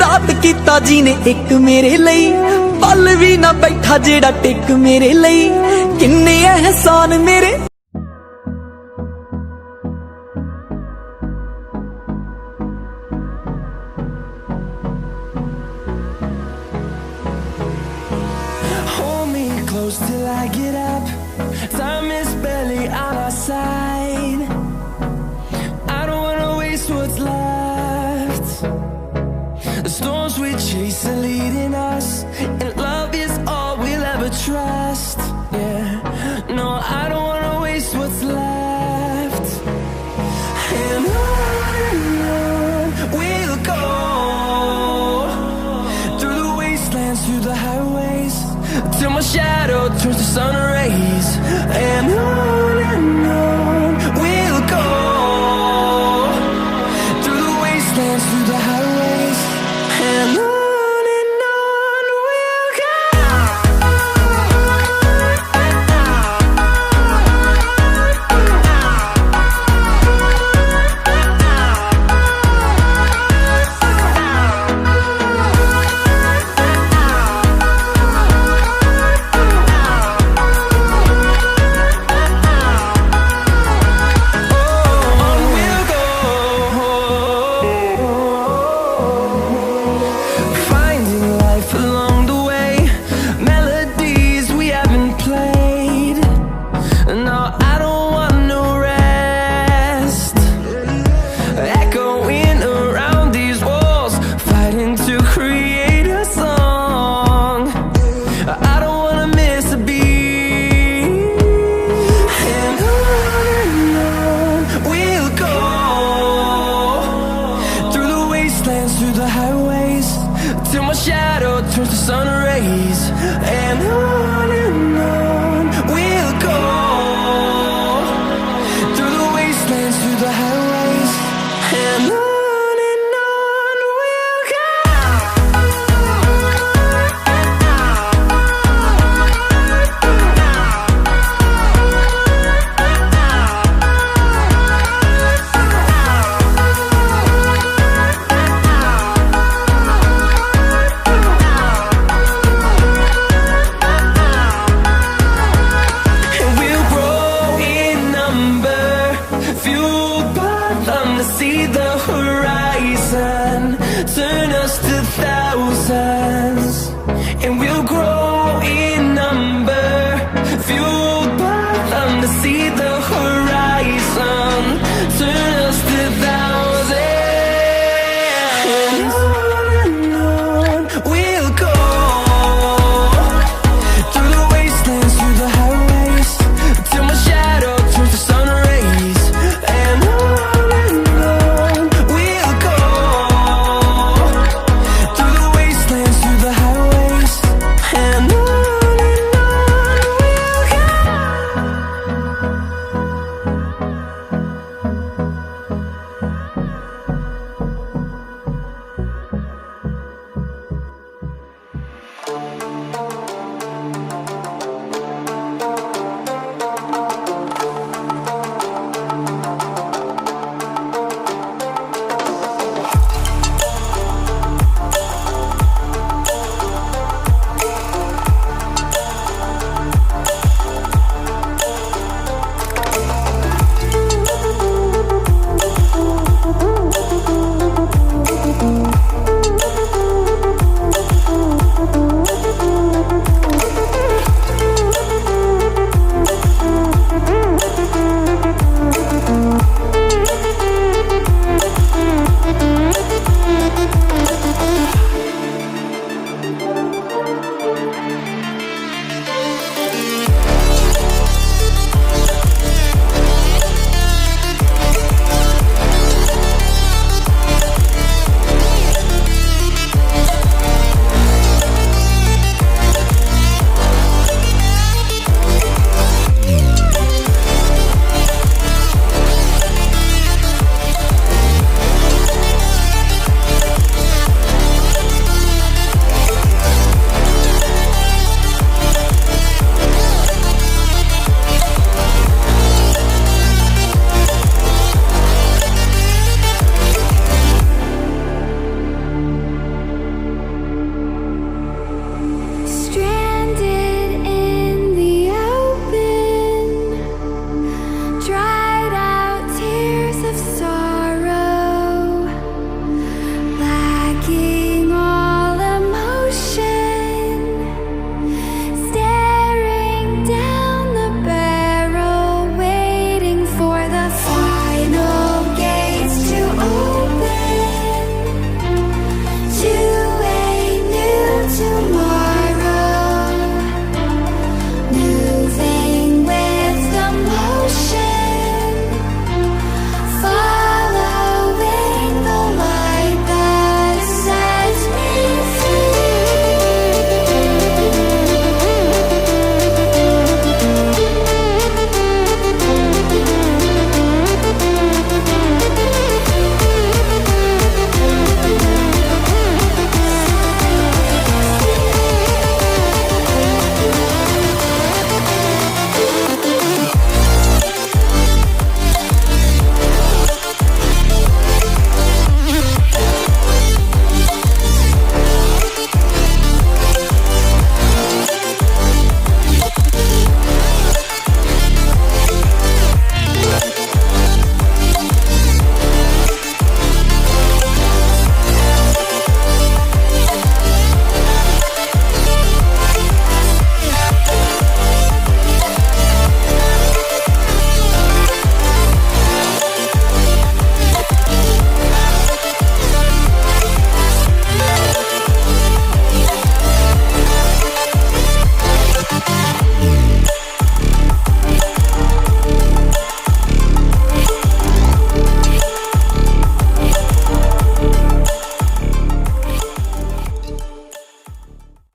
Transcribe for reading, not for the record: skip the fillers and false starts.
रात कीता जी ने एक मेरे लई, पल भी ना बैठा जेड़ा टिक मेरे लई, किन्ने एहसान मेरे। Close till I get up, time is barely on our side. I don't wanna waste what's left. The storms we chase are leading us, and love is all we'll ever trust. Yeah, no, I don't wanna waste what's left. And on we'll go, through the wastelands, through the highways, till my shadow turns to sun rays. And on we'll go, through the wastelands, through the highways. And on we'll go. Through the highways, till my shadow turns to sun rays. And on we'll go, through the wastelands, through the highways. And on we'll go. See the horizon, turn us to thousands.